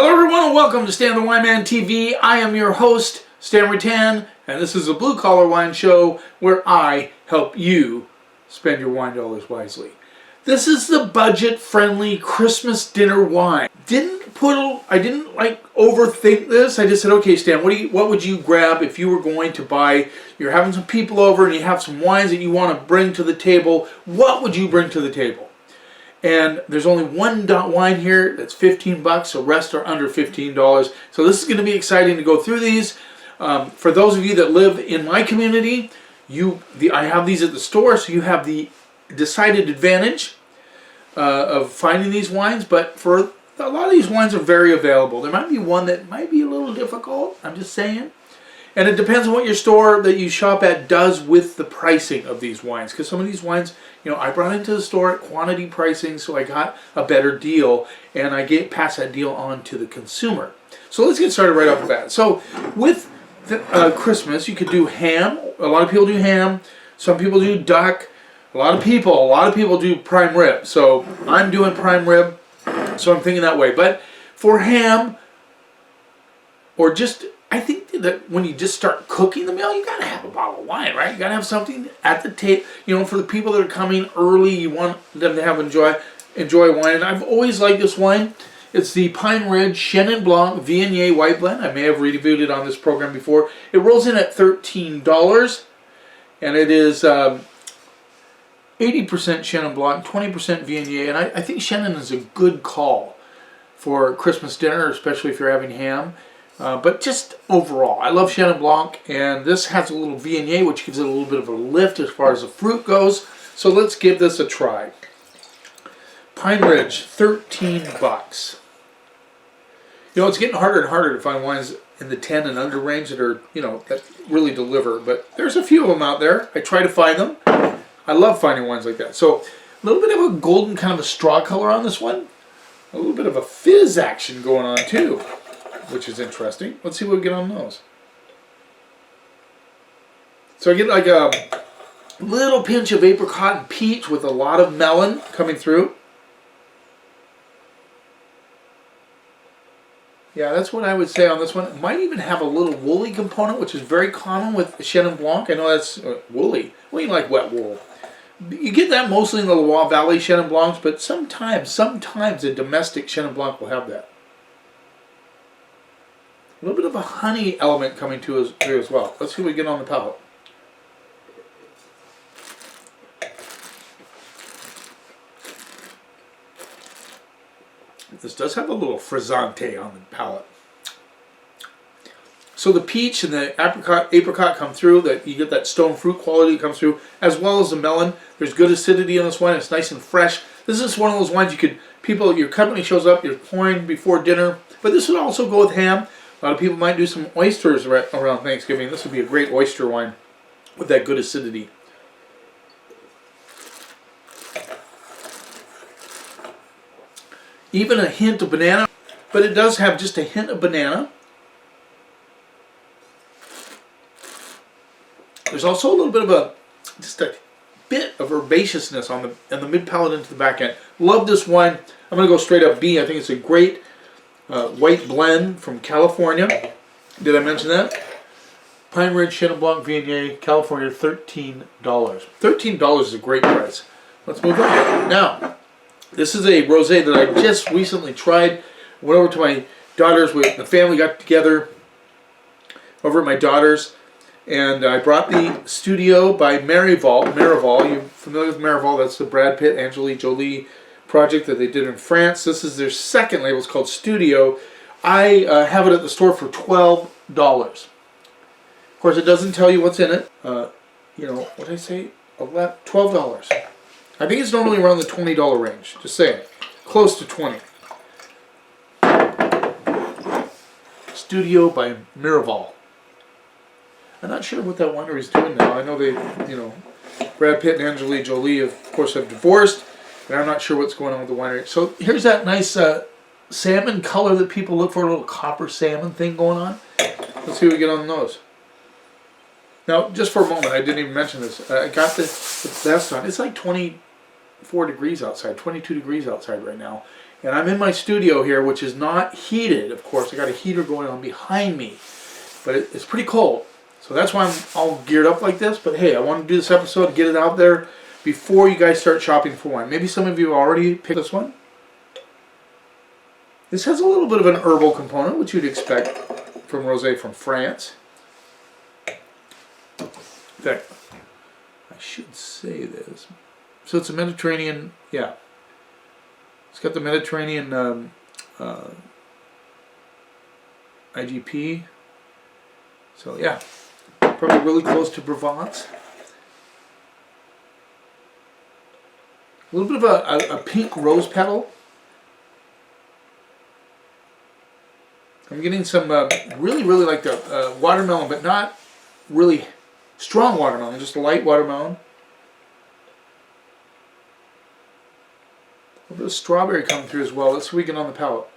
Hello everyone and welcome to Stan the Wine Man TV. I am your host, Stan Rattan, and this is a blue collar wine show where I help you spend your wine dollars wisely. This is the budget-friendly Christmas dinner wine. I didn't overthink this. I just said, okay, Stan, what would you grab if you were going to buy? You're having some people over and you have some wines that you want to bring to the table. What would you bring to the table? And there's only one wine here that's 15 bucks. The rest are under $15. So this is going to be exciting to go through these. For those of you that live in my community, I have these at the store, so you have the decided advantage of finding these wines. But for a lot of these wines are very available. There might be one that might be a little difficult. I'm just saying. And it depends on what your store that you shop at does with the pricing of these wines. Because some of these wines, I brought into the store at quantity pricing, so I got a better deal, and I pass that deal on to the consumer. So let's get started right off the bat. So with Christmas, you could do ham. A lot of people do ham. Some people do duck. A lot of people do prime rib. So I'm doing prime rib, so I'm thinking that way. But for ham, or just, I think that when you just start cooking the meal, you gotta have a bottle of wine, right? You gotta have something at the table. For the people that are coming early, you want them to enjoy wine. And I've always liked this wine. It's the Pine Ridge Chenin Blanc Viognier White Blend. I may have reviewed it on this program before. It rolls in at $13, and it is 80% Chenin Blanc, 20% Viognier. And I think Chenin is a good call for Christmas dinner, especially if you're having ham. But just overall, I love Chenin Blanc, and this has a little Viognier, which gives it a little bit of a lift as far as the fruit goes. So let's give this a try. Pine Ridge, 13 bucks. It's getting harder and harder to find wines in the 10 and under range that are, that really deliver. But there's a few of them out there. I try to find them. I love finding wines like that. So a little bit of a golden kind of a straw color on this one. A little bit of a fizz action going on too, which is interesting. Let's see what we get on those. So I get like a little pinch of apricot and peach with a lot of melon coming through. Yeah, that's what I would say on this one. It might even have a little woolly component, which is very common with Chenin Blanc. I know that's woolly. Well, you like wet wool. You get that mostly in the Loire Valley Chenin Blancs, but sometimes a domestic Chenin Blanc will have that. A little bit of a honey element coming through as well. Let's see what we get on the palate. This does have a little frizzante on the palate. So the peach and the apricot come through. That you get that stone fruit quality that comes through, as well as the melon. There's good acidity in this wine. It's nice and fresh. This is one of those wines your company shows up, you're pouring before dinner. But this would also go with ham. A lot of people might do some oysters around Thanksgiving. This would be a great oyster wine with that good acidity. Even a hint of banana, but it does have just a hint of banana. There's also a little bit of just a bit of herbaceousness on the mid palate into the back end. Love this wine. I'm going to go straight up B. I think it's a great white blend from California. Did I mention that? Pine Ridge Chenin Blanc Viognier, California, $13. $13 is a great price. Let's move on. Now, this is a rosé that I just recently tried. Went over to my daughter's. The family got together over at my daughter's, and I brought the Studio by Merival. You're familiar with Merival? That's the Brad Pitt, Angelina Jolie project that they did in France. This is their second label. It's called Studio. I have it at the store for $12. Of course, it doesn't tell you what's in it. What did I say? $12. I think it's normally around the $20 range. Just saying. Close to 20. Studio by Merival. I'm not sure what that winery is doing now. I know they, Brad Pitt and Angelina Jolie, of course, have divorced. And I'm not sure what's going on with the winery. So here's that nice salmon color that people look for, a little copper salmon thing going on. Let's see what we get on those. Now, just for a moment, I didn't even mention this. I got the vest on. It's like 24 degrees outside, 22 degrees outside right now. And I'm in my studio here, which is not heated. Of course, I got a heater going on behind me, but it's pretty cold. So that's why I'm all geared up like this. But hey, I want to do this episode to get it out there before you guys start shopping for wine. Maybe some of you already picked this one. This has a little bit of an herbal component, which you'd expect from rosé from France. In fact, I should say this. So it's a Mediterranean, yeah. It's got the Mediterranean IGP. So yeah, probably really close to Provence. A little bit of a pink rose petal. I'm getting some really like the watermelon, but not really strong watermelon, just a light watermelon. A little bit of strawberry coming through as well. Let's see what we get on the palate.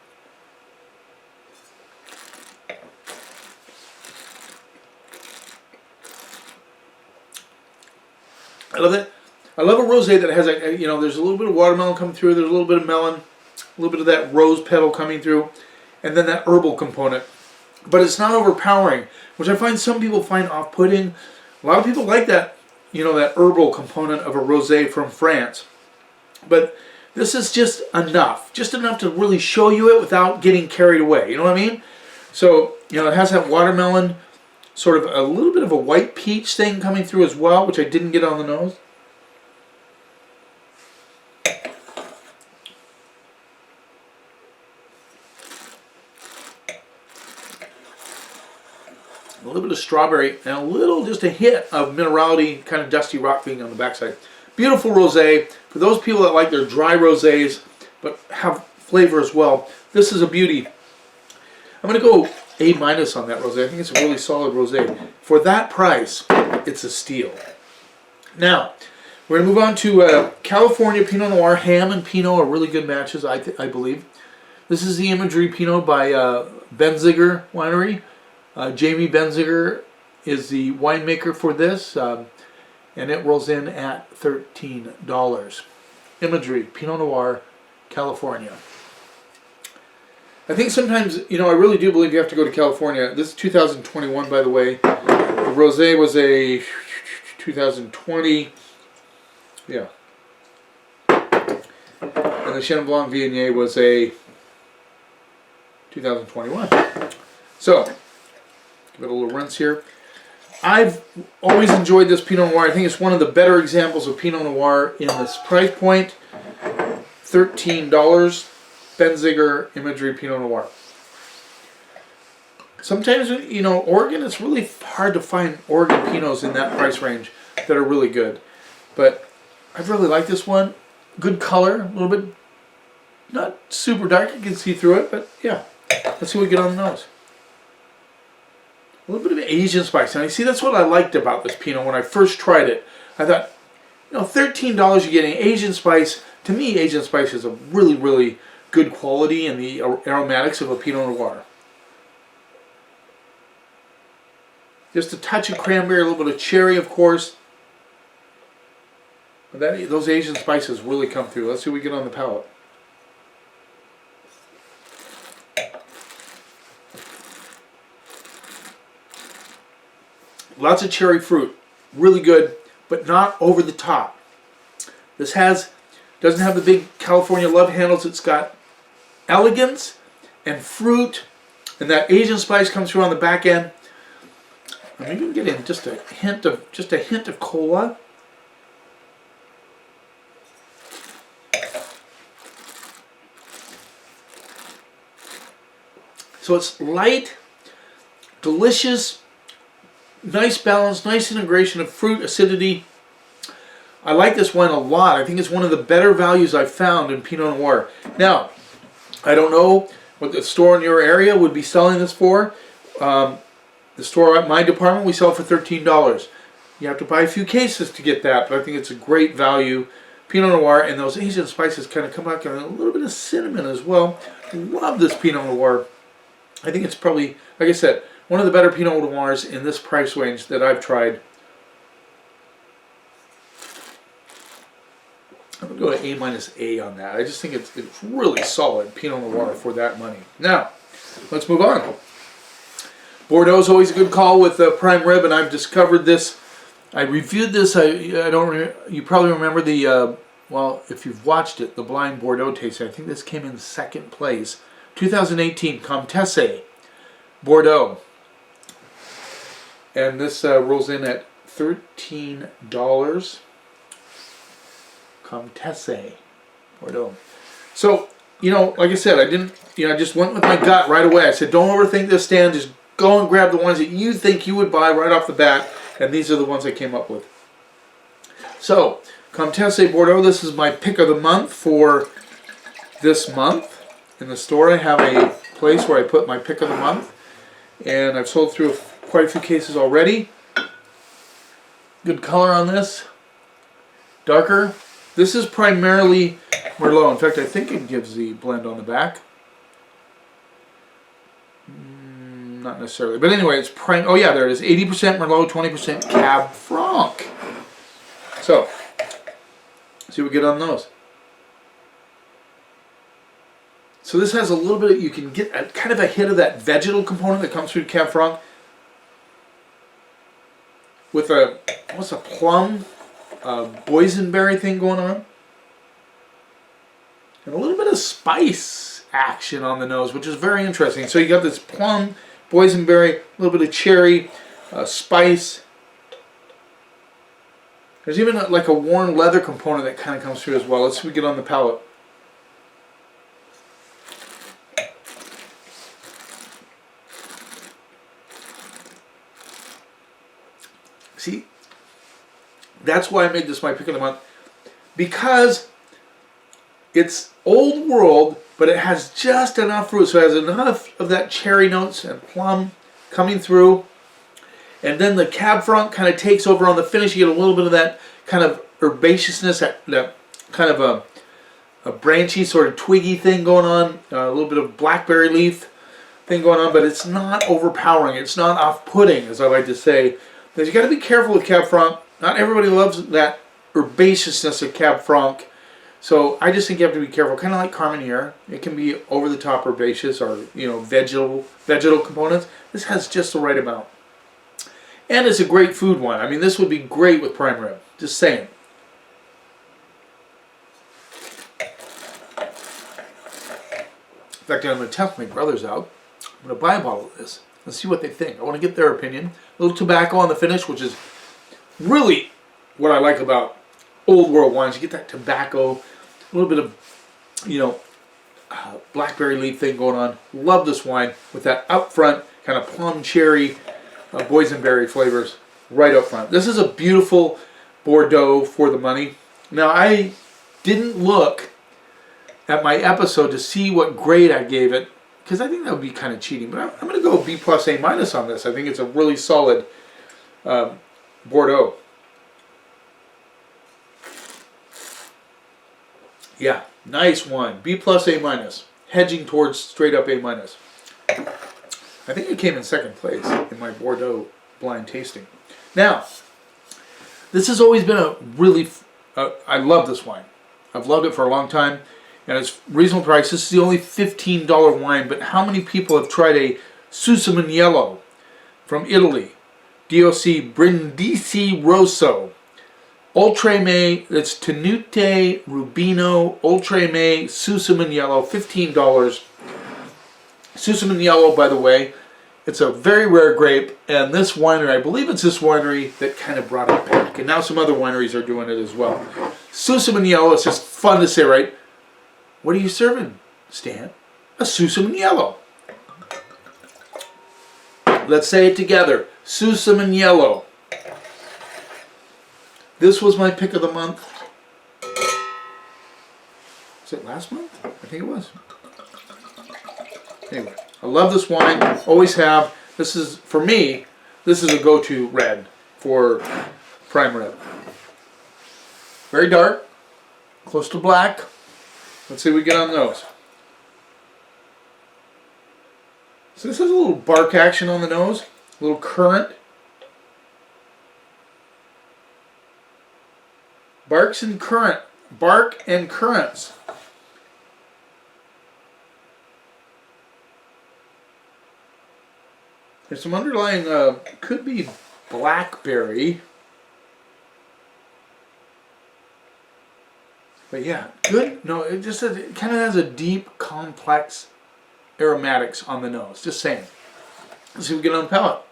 I love it. I love a rosé that has a, you know, there's a little bit of watermelon coming through, there's a little bit of melon, a little bit of that rose petal coming through, and then that herbal component. But it's not overpowering, which I find some people find off-putting. A lot of people like that, you know, that herbal component of a rosé from France. But this is just enough to really show you it without getting carried away. You know what I mean? So, you know, it has that watermelon, sort of a little bit of a white peach thing coming through as well, which I didn't get on the nose. A little bit of strawberry and a little, just a hint of minerality, kind of dusty rock being on the backside. Beautiful rosé. For those people that like their dry rosés but have flavor as well, this is a beauty. I'm going to go A- on that rosé. I think it's a really solid rosé. For that price, it's a steal. Now, we're going to move on to California Pinot Noir. Ham and Pinot are really good matches, I believe. This is the Imagery Pinot by Benziger Winery. Jamie Benziger is the winemaker for this, and it rolls in at $13. Imagery, Pinot Noir, California. I think sometimes, you know, I really do believe you have to go to California. This is 2021, by the way. The rosé was a 2020. Yeah. And the Chenin Blanc Viognier was a 2021. So, give it a little rinse here. I've always enjoyed this Pinot Noir. I think it's one of the better examples of Pinot Noir in this price point. $13. Benziger Imagery Pinot Noir. Sometimes, you know, Oregon, it's really hard to find Oregon Pinots in that price range that are really good. But I really like this one. Good color, a little bit, not super dark. You can see through it, but yeah. Let's see what we get on the nose. A little bit of Asian spice. And I see that's what I liked about this Pinot when I first tried it. I thought, you know, $13 you're getting Asian spice. To me, Asian spice is a really good quality in the aromatics of a Pinot Noir. Just a touch of cranberry, a little bit of cherry, of course. But those Asian spices really come through. Let's see what we get on the palate. Lots of cherry fruit, really good, but not over the top. This doesn't have the big California love handles. It's got elegance and fruit, and that Asian spice comes through on the back end. And maybe we get in just a hint of cola. So it's light, delicious, nice balance, nice integration of fruit, acidity. I like this wine a lot. I think it's one of the better values I've found in Pinot Noir. Now, I don't know what the store in your area would be selling this for. The store at my department, we sell it for $13. You have to buy a few cases to get that, but I think it's a great value. Pinot Noir, and those Asian spices kind of come out, and a little bit of cinnamon as well. Love this Pinot Noir. I think it's probably, like I said, one of the better Pinot Noirs in this price range that I've tried. I'm going to go A on that. I just think it's really solid Pinot Noir for that money. Now, let's move on. Bordeaux is always a good call with prime rib, and I've discovered this. I reviewed this. You probably remember the well, if you've watched it, the blind Bordeaux tasting. I think this came in second place. 2018 Comtesse Bordeaux, and this rolls in at $13. Comtesse Bordeaux. So, like I said, I didn't, I just went with my gut right away. I said, don't overthink this, Stan. Just go and grab the ones that you think you would buy right off the bat. And these are the ones I came up with. So, Comtesse Bordeaux, this is my pick of the month for this month. In the store, I have a place where I put my pick of the month. And I've sold through quite a few cases already. Good color on this. Darker. This is primarily Merlot. In fact, I think it gives the blend on the back. Not necessarily. But anyway, it's prime. Oh yeah, there it is. 80% Merlot, 20% Cab Franc. So, see what we get on those. So this has a little bit you can get kind of a hit of that vegetal component that comes through Cab Franc. With what's a plum? Boysenberry thing going on, and a little bit of spice action on the nose, which is very interesting. So you got this plum, boysenberry, a little bit of cherry, spice. There's even like a worn leather component that kind of comes through as well. Let's see what we get on the palate. See? That's why I made this my pick of the month, because it's old world, but it has just enough fruit. So it has enough of that cherry notes and plum coming through. And then the Cab Franc kind of takes over on the finish. You get a little bit of that kind of herbaceousness, that kind of a branchy sort of twiggy thing going on, a little bit of blackberry leaf thing going on, but it's not overpowering. It's not off-putting, as I like to say. Because you got to be careful with Cab Franc. Not everybody loves that herbaceousness of Cab Franc. So I just think you have to be careful. Kind of like Carmenere. It can be over the top herbaceous or, vegetal components. This has just the right amount. And it's a great food one. I mean, this would be great with prime rib. Just saying. In fact, I'm going to test my brothers out. I'm going to buy a bottle of this. Let's see what they think. I want to get their opinion. A little tobacco on the finish, which is really what I like about old world wines. You get that tobacco, a little bit of, blackberry leaf thing going on. Love this wine with that up front kind of plum cherry, boysenberry flavors right up front. This is a beautiful Bordeaux for the money. Now, I didn't look at my episode to see what grade I gave it, because I think that would be kind of cheating. But I'm going to go B plus A minus on this. I think it's a really solid Bordeaux. Yeah, nice wine. B plus A minus. Hedging towards straight up A minus. I think it came in second place in my Bordeaux blind tasting. Now, this has always been a really... I love this wine. I've loved it for a long time. And it's reasonable price. This is the only $15 wine. But how many people have tried a Susumaniello from Italy? DOC Brindisi Rosso. Oltreme, it's Tenute Rubino, Oltreme, Susumaniello, $15. Susumaniello, by the way, it's a very rare grape, and this winery, I believe it's this winery that kind of brought it back, and now some other wineries are doing it as well. Susumaniello, it's just fun to say, right? What are you serving, Stan? A Susumaniello. Let's say it together. Susumaniello. This was my pick of the month. Was it last month? I think it was. Anyway, I love this wine. Always have. This is, for me, this is a go-to red for prime rib. Very dark. Close to black. Let's see what we get on those. So this has a little bark action on the nose. A little currant. Barks and currant bark and currants. There's some underlying, could be blackberry. But yeah, good. No, it just it kind of has a deep, complex aromatics on the nose. Just saying. Let's see if we get on the palate.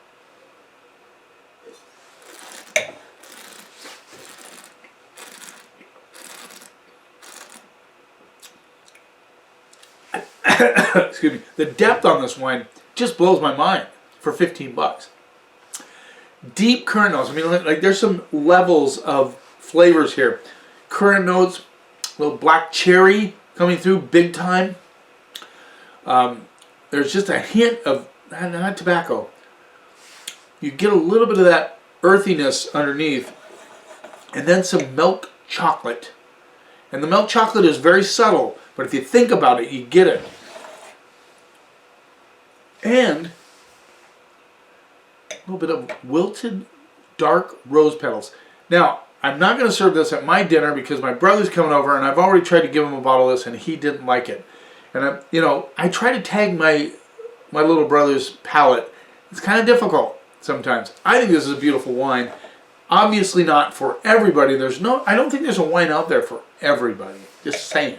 Excuse me. The depth on this wine just blows my mind for 15 bucks. Deep currant notes. I mean, like there's some levels of flavors here. Currant notes, a little black cherry coming through big time. There's just a hint of, not tobacco. You get a little bit of that earthiness underneath, and then some milk chocolate. And the milk chocolate is very subtle, but if you think about it, you get it. And a little bit of wilted dark rose petals. Now, I'm not going to serve this at my dinner because my brother's coming over, and I've already tried to give him a bottle of this, and he didn't like it. And I try to tag my little brother's palate. It's kind of difficult sometimes. I think this is a beautiful wine. Obviously not for everybody. I don't think there's a wine out there for everybody. Just saying.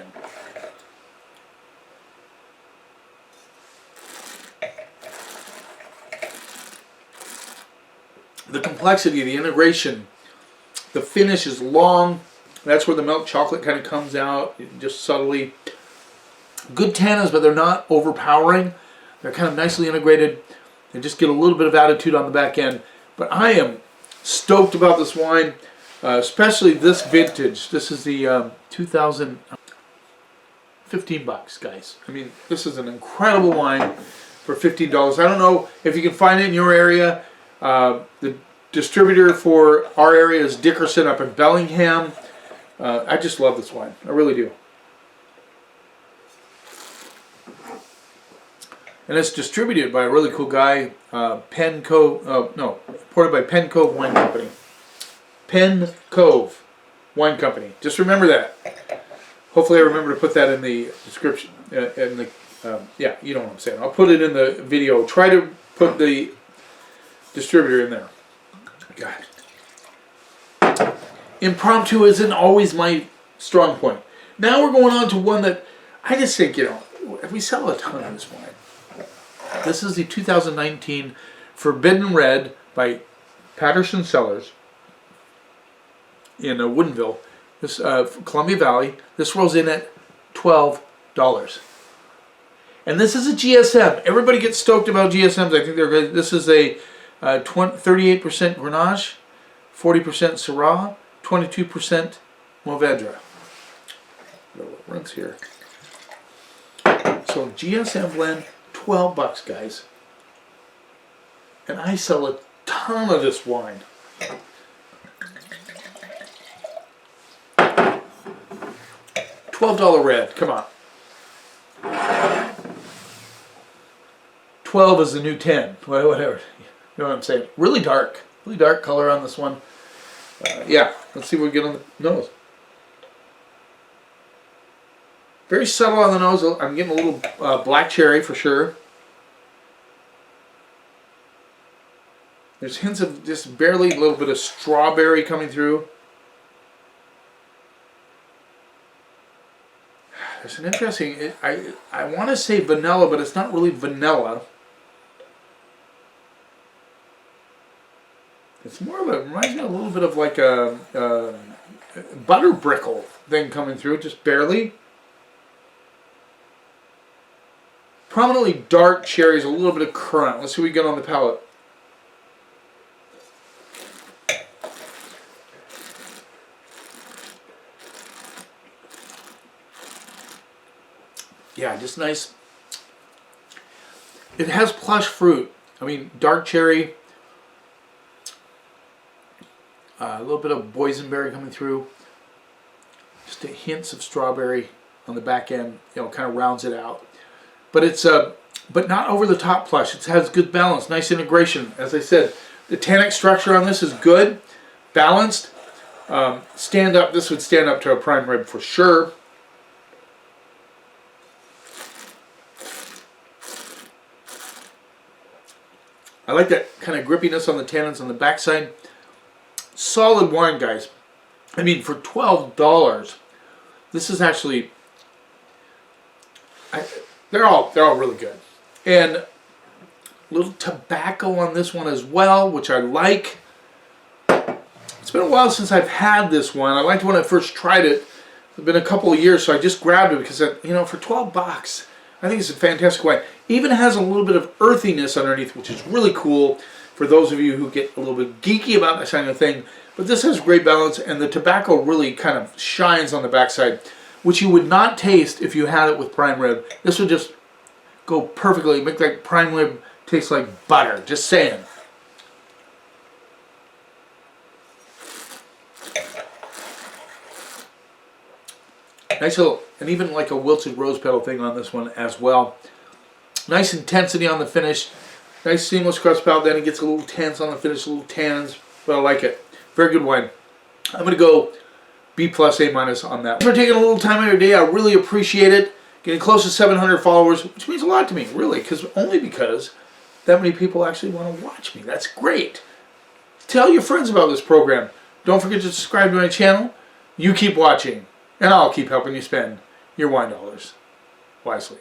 The complexity, the integration, the finish is long. That's where the milk chocolate kind of comes out, just subtly. Good tannins, but they're not overpowering. They're kind of nicely integrated. They just get a little bit of attitude on the back end. But I am stoked about this wine, especially this vintage. This is the 2015 bucks, guys. I mean, this is an incredible wine for $15. I don't know if you can find it in your area. The distributor for our area is Dickerson up in Bellingham. I just love this wine. I really do. And it's distributed by a really cool guy, ported by Penn Cove Wine Company. Penn Cove Wine Company. Just remember that. Hopefully I remember to put that in the description. Yeah, you know what I'm saying. I'll put it in the video. Try to put the distributor in there. God. Impromptu isn't always my strong point. Now we're going on to one that I just think, we sell a ton of this wine. This is the 2019 Forbidden Red by Patterson Cellars in Woodinville, this Columbia Valley. This rolls in at $12. And this is a GSM. Everybody gets stoked about GSMs. I think they're good. This is a 38% Grenache, 40% Syrah, 22% Mourvedre. What runs here? So GSM blend, 12 bucks, guys. And I sell a ton of this wine. $12 red, come on. 12 is the new 10, whatever. You know what I'm saying? Really dark color on this one. Yeah, let's see what we get on the nose. Very subtle on the nose. I'm getting a little black cherry for sure. There's hints of just barely a little bit of strawberry coming through. There's an interesting, I want to say vanilla, but it's not really vanilla. It's more of a, reminds me a little bit of like a butter brickle thing coming through, just barely. Prominently dark cherries, a little bit of currant. Let's see what we get on the palate. Yeah, just nice. It has plush fruit. I mean, dark cherry. A little bit of boysenberry coming through. Just hints of strawberry on the back end. Kind of rounds it out. But it's but not over the top plush. It has good balance, nice integration. As I said, the tannic structure on this is good, balanced. Stand up. This would stand up to a prime rib for sure. I like that kind of grippiness on the tannins on the backside. Solid wine, guys. I mean, for $12, this is actually, they're all really good. And a little tobacco on this one as well, which I like. It's been a while since I've had this one. I liked it when I first tried it. It's been a couple of years, so I just grabbed it because, you know, for 12 bucks, I think it's a fantastic wine. Even has a little bit of earthiness underneath, which is really cool for those of you who get a little bit geeky about that kind of thing. But this has great balance, and the tobacco really kind of shines on the backside, which you would not taste if you had it with prime rib. This would just go perfectly, make that prime rib taste like butter. Just saying. Nice little, and even like a wilted rose petal thing on this one as well. Nice intensity on the finish. Nice seamless crust palate. Then it gets a little tense on the finish, a little tannins, but I like it. Very good wine. I'm going to go B+, A- on that. Thanks for taking a little time out of your day. I really appreciate it. Getting close to 700 followers, which means a lot to me, really, only because that many people actually want to watch me. That's great. Tell your friends about this program. Don't forget to subscribe to my channel. You keep watching, and I'll keep helping you spend your wine dollars wisely.